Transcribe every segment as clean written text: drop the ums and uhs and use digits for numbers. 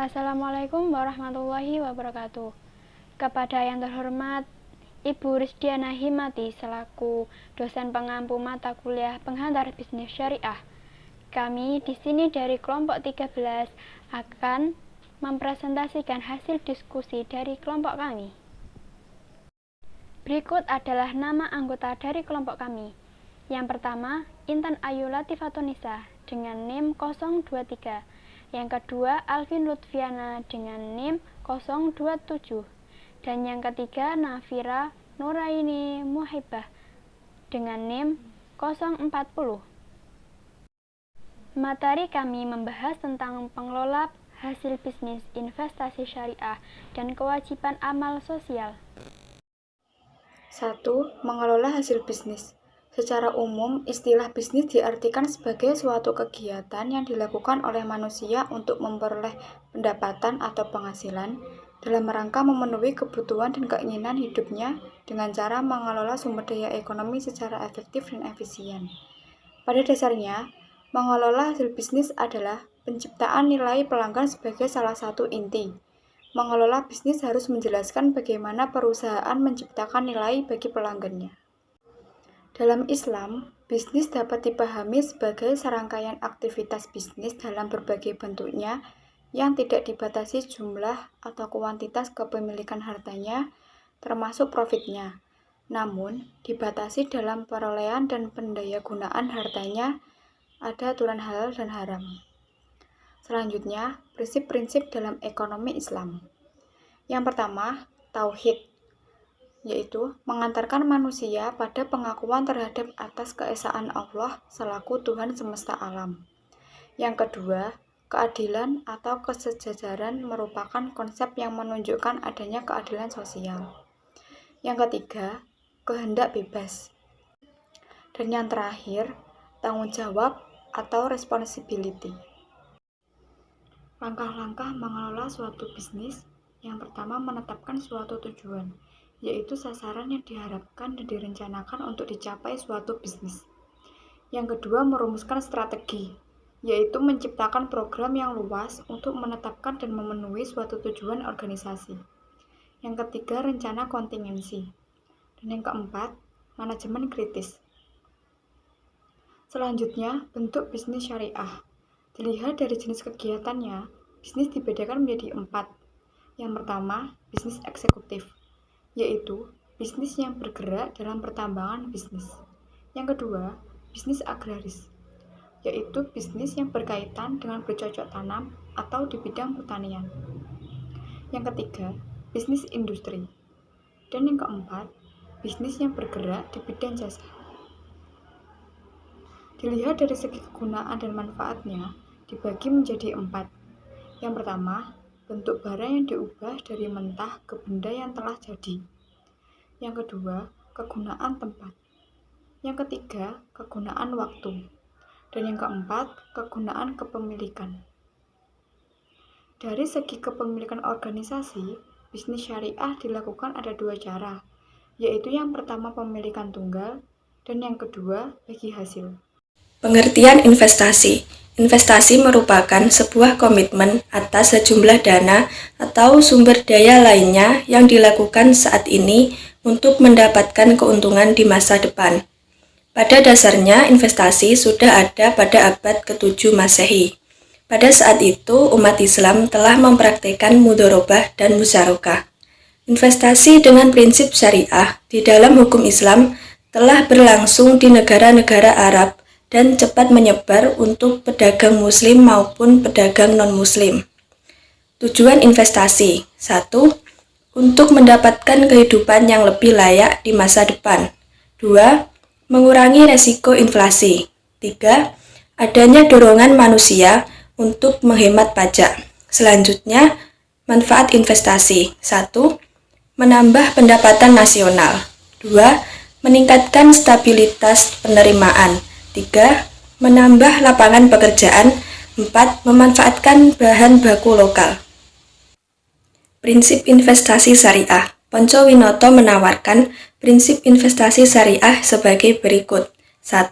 Assalamualaikum warahmatullahi wabarakatuh. Kepada yang terhormat Ibu Rizdiana Himati selaku dosen pengampu mata kuliah penghantar bisnis syariah. Kami di sini dari kelompok 13 akan mempresentasikan hasil diskusi dari kelompok kami. Berikut adalah nama anggota dari kelompok kami. Yang pertama, Intan Ayu Latifatunisa dengan NIM 023. Yang kedua, Alvin Lutfiana dengan NIM 027. Dan yang ketiga, Nafira Nuraini Muhibah dengan NIM 040. Materi kami membahas tentang pengelola hasil bisnis, investasi syariah, dan kewajiban amal sosial. 1. Mengelola hasil bisnis. Secara umum, istilah bisnis diartikan sebagai suatu kegiatan yang dilakukan oleh manusia untuk memperoleh pendapatan atau penghasilan dalam rangka memenuhi kebutuhan dan keinginan hidupnya dengan cara mengelola sumber daya ekonomi secara efektif dan efisien. Pada dasarnya, mengelola hasil bisnis adalah penciptaan nilai pelanggan sebagai salah satu inti. Mengelola bisnis harus menjelaskan bagaimana perusahaan menciptakan nilai bagi pelanggannya. Dalam Islam, bisnis dapat dipahami sebagai serangkaian aktivitas bisnis dalam berbagai bentuknya yang tidak dibatasi jumlah atau kuantitas kepemilikan hartanya, termasuk profitnya, namun dibatasi dalam perolehan dan pendayagunaan hartanya, ada aturan halal dan haram. Selanjutnya, prinsip-prinsip dalam ekonomi Islam. Yang pertama, tauhid, yaitu mengantarkan manusia pada pengakuan terhadap atas keesaan Allah selaku Tuhan semesta alam. Yang kedua, keadilan atau kesejajaran merupakan konsep yang menunjukkan adanya keadilan sosial. Yang ketiga, kehendak bebas. Dan yang terakhir, tanggung jawab atau responsibility. Langkah-langkah mengelola suatu bisnis. Yang pertama, menetapkan suatu tujuan, yaitu sasaran yang diharapkan dan direncanakan untuk dicapai suatu bisnis. Yang kedua, merumuskan strategi, yaitu menciptakan program yang luas untuk menetapkan dan memenuhi suatu tujuan organisasi. Yang ketiga, rencana kontingensi. Dan yang keempat, manajemen kritis. Selanjutnya, bentuk bisnis syariah. Dilihat dari jenis kegiatannya, bisnis dibedakan menjadi 4. Yang pertama, bisnis eksekutif, yaitu bisnis yang bergerak dalam pertambangan bisnis. Yang kedua, bisnis agraris, yaitu bisnis yang berkaitan dengan bercocok tanam atau di bidang pertanian. Yang ketiga, bisnis industri. Dan yang keempat, bisnis yang bergerak di bidang jasa. Dilihat dari segi kegunaan dan manfaatnya, dibagi menjadi 4. Yang pertama, bentuk barang yang diubah dari mentah ke benda yang telah jadi. Yang kedua, kegunaan tempat. Yang ketiga, kegunaan waktu. Dan yang keempat, kegunaan kepemilikan. Dari segi kepemilikan organisasi, bisnis syariah dilakukan ada 2 cara, yaitu yang pertama pemilikan tunggal, dan yang kedua bagi hasil. Pengertian investasi. Investasi merupakan sebuah komitmen atas sejumlah dana atau sumber daya lainnya yang dilakukan saat ini untuk mendapatkan keuntungan di masa depan. Pada dasarnya, investasi sudah ada pada abad ke-7 Masehi. Pada saat itu, umat Islam telah mempraktikkan mudharabah dan musyarakah. Investasi dengan prinsip syariah di dalam hukum Islam telah berlangsung di negara-negara Arab dan cepat menyebar untuk pedagang muslim maupun pedagang non-muslim. Tujuan investasi. 1. Untuk mendapatkan kehidupan yang lebih layak di masa depan. 2. Mengurangi resiko inflasi. 3. Adanya dorongan manusia untuk menghemat pajak. Selanjutnya, manfaat investasi. 1. Menambah pendapatan nasional. 2. Meningkatkan stabilitas penerimaan. 3. Menambah lapangan pekerjaan. 4. Memanfaatkan bahan baku lokal. Prinsip investasi syariah. Ponco Winoto menawarkan prinsip investasi syariah sebagai berikut. 1.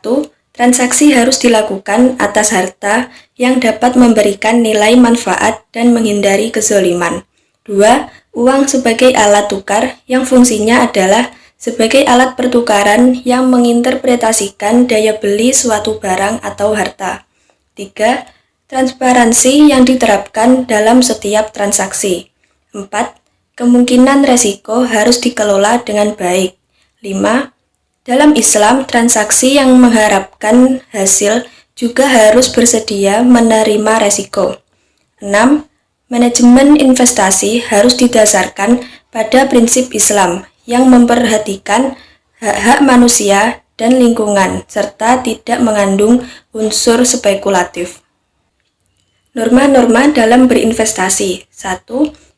Transaksi harus dilakukan atas harta yang dapat memberikan nilai manfaat dan menghindari kezoliman. 2. Uang sebagai alat tukar yang fungsinya adalah sebagai alat pertukaran yang menginterpretasikan daya beli suatu barang atau harta. 3. Transparansi yang diterapkan dalam setiap transaksi. 4. Kemungkinan resiko harus dikelola dengan baik. 5. Dalam Islam, transaksi yang mengharapkan hasil juga harus bersedia menerima resiko. 6. Manajemen investasi harus didasarkan pada prinsip Islam yang memperhatikan hak-hak manusia dan lingkungan, serta tidak mengandung unsur spekulatif. Norma-norma dalam berinvestasi. 1.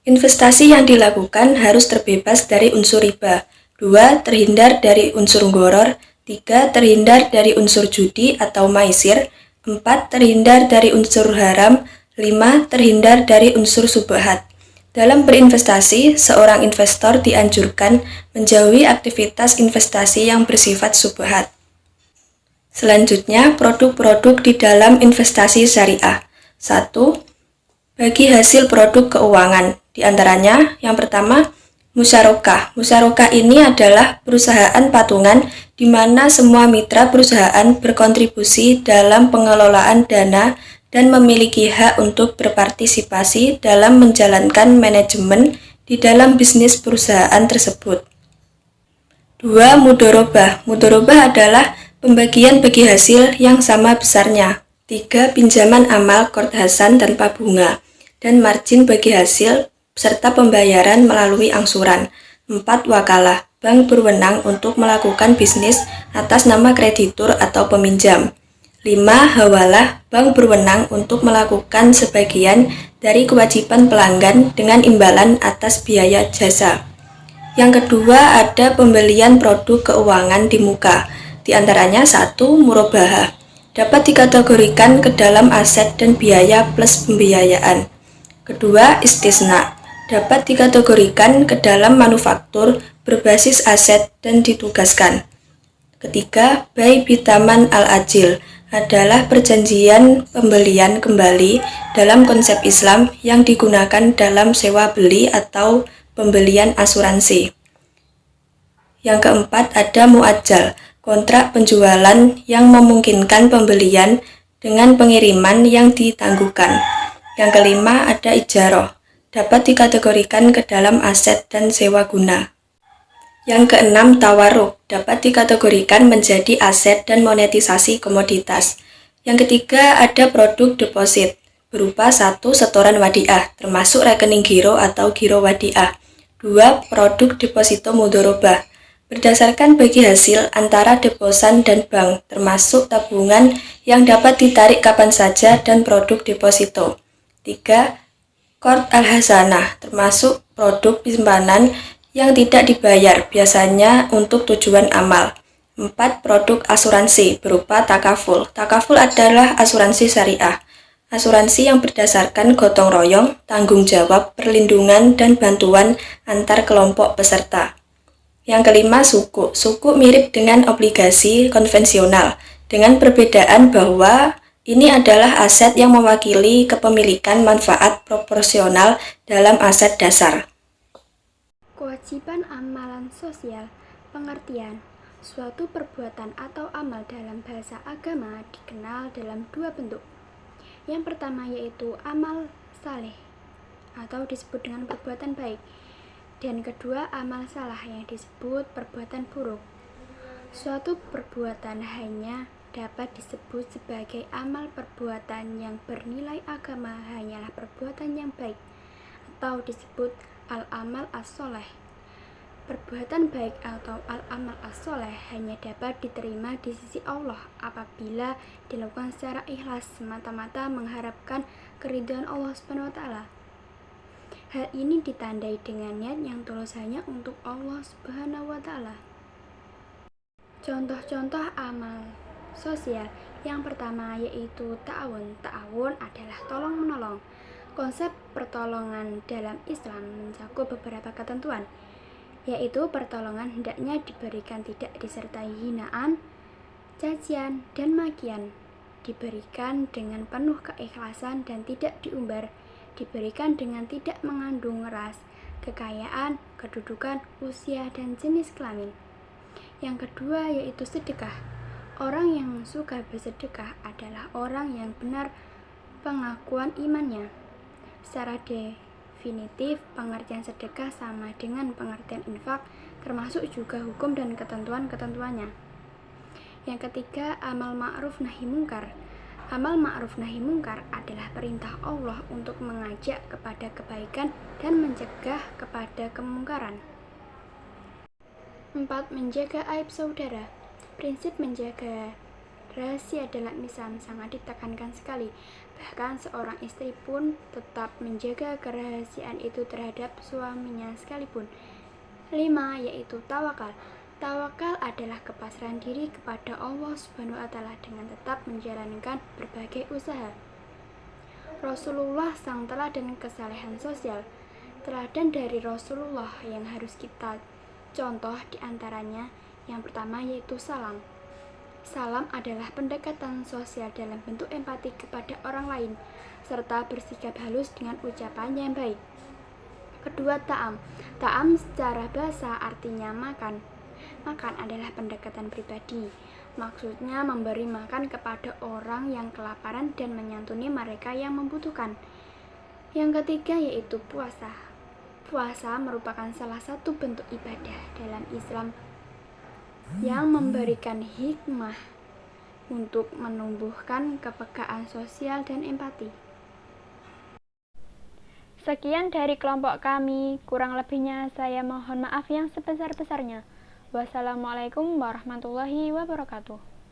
Investasi yang dilakukan harus terbebas dari unsur riba. 2. Terhindar dari unsur gharar. 3. Terhindar dari unsur judi atau maisir. 4. Terhindar dari unsur haram. 5. Terhindar dari unsur subhat. Dalam berinvestasi, seorang investor dianjurkan menjauhi aktivitas investasi yang bersifat subhat. Selanjutnya, produk-produk di dalam investasi syariah. 1. Bagi hasil produk keuangan. Di antaranya, yang pertama, musyarakah. Musyarakah ini adalah perusahaan patungan di mana semua mitra perusahaan berkontribusi dalam pengelolaan dana dan memiliki hak untuk berpartisipasi dalam menjalankan manajemen di dalam bisnis perusahaan tersebut. 2. Mudharabah. Mudharabah adalah pembagian bagi hasil yang sama besarnya. 3. Pinjaman amal qard hasan tanpa bunga dan margin bagi hasil serta pembayaran melalui angsuran. 4. Wakalah. Bank berwenang untuk melakukan bisnis atas nama kreditur atau peminjam. 5. Hawalah. Bank berwenang untuk melakukan sebagian dari kewajiban pelanggan dengan imbalan atas biaya jasa. Yang kedua, ada pembelian produk keuangan di muka. Di antaranya 1. Murabahah. Dapat dikategorikan ke dalam aset dan biaya plus pembiayaan. Kedua, istisna. Dapat dikategorikan ke dalam manufaktur berbasis aset dan ditugaskan. Ketiga, bai bitaman al-ajil adalah perjanjian pembelian kembali dalam konsep Islam yang digunakan dalam sewa beli atau pembelian asuransi. Yang keempat, ada muajjal, kontrak penjualan yang memungkinkan pembelian dengan pengiriman yang ditangguhkan. Yang kelima, ada ijarah, dapat dikategorikan ke dalam aset dan sewa guna. Yang keenam, tawarruk, dapat dikategorikan menjadi aset dan monetisasi komoditas. Yang ketiga, ada produk deposit, berupa 1. Setoran wadiah, termasuk rekening giro atau giro wadiah. 2. Produk deposito mudharabah, berdasarkan bagi hasil antara deposan dan bank, termasuk tabungan yang dapat ditarik kapan saja dan produk deposito. 3. Qard al-hasanah, termasuk produk simpanan yang tidak dibayar, biasanya untuk tujuan amal. 4. Produk asuransi, berupa takaful. Takaful adalah asuransi syariah. Asuransi yang berdasarkan gotong royong, tanggung jawab, perlindungan, dan bantuan antar kelompok peserta. Yang kelima, sukuk. Sukuk mirip dengan obligasi konvensional, dengan perbedaan bahwa ini adalah aset yang mewakili kepemilikan manfaat proporsional dalam aset dasar. Kewajiban amalan sosial, pengertian suatu perbuatan atau amal dalam bahasa agama dikenal dalam dua bentuk. Yang pertama yaitu amal saleh atau disebut dengan perbuatan baik, dan kedua amal salah yang disebut perbuatan buruk. Suatu perbuatan hanya dapat disebut sebagai amal. Perbuatan yang bernilai agama hanyalah perbuatan yang baik atau disebut al-amal as-sholeh. Perbuatan baik atau al-amal as-sholeh hanya dapat diterima di sisi Allah apabila dilakukan secara ikhlas, semata-mata mengharapkan keridhaan Allah SWT. Hal ini ditandai dengan niat yang tulus hanya untuk Allah SWT. Contoh-contoh amal sosial yang pertama yaitu ta'awun. Ta'awun adalah tolong-menolong. Konsep pertolongan dalam Islam mencakup beberapa ketentuan, yaitu pertolongan hendaknya diberikan tidak disertai hinaan, cacian, dan makian. diberikan dengan penuh keikhlasan dan tidak diumbar, diberikan dengan tidak mengandung ras, kekayaan, kedudukan, usia, dan jenis kelamin. Yang kedua yaitu sedekah. Orang yang suka bersedekah adalah orang yang benar pengakuan imannya. Secara definitif, pengertian sedekah sama dengan pengertian infak, termasuk juga hukum dan ketentuan-ketentuannya. Yang ketiga, amal ma'ruf nahi mungkar. Amal ma'ruf nahi mungkar adalah perintah Allah untuk mengajak kepada kebaikan dan mencegah kepada kemungkaran. 4. Menjaga aib saudara. Prinsip menjaga rahasia dalam Islam sangat ditekankan sekali. Bahkan seorang istri pun tetap menjaga kerahasiaan itu terhadap suaminya sekalipun. 5. Yaitu tawakal. Tawakal adalah kepasrahan diri kepada Allah Subhanahu wa Ta'ala dengan tetap menjalankan berbagai usaha. Rasulullah sang teladan kesalehan sosial. Teladan dari Rasulullah yang harus kita contoh diantaranya yang pertama yaitu salam. Salam adalah pendekatan sosial dalam bentuk empati kepada orang lain, serta bersikap halus dengan ucapan yang baik. Kedua, ta'am. Ta'am secara bahasa artinya makan. Makan adalah pendekatan pribadi. Maksudnya memberi makan kepada orang yang kelaparan dan menyantuni mereka yang membutuhkan. Yang ketiga yaitu puasa. Puasa merupakan salah satu bentuk ibadah dalam Islam yang memberikan hikmah untuk menumbuhkan kepekaan sosial dan empati. Sekian dari kelompok kami, kurang lebihnya saya mohon maaf yang sebesar-besarnya. Wassalamualaikum warahmatullahi wabarakatuh.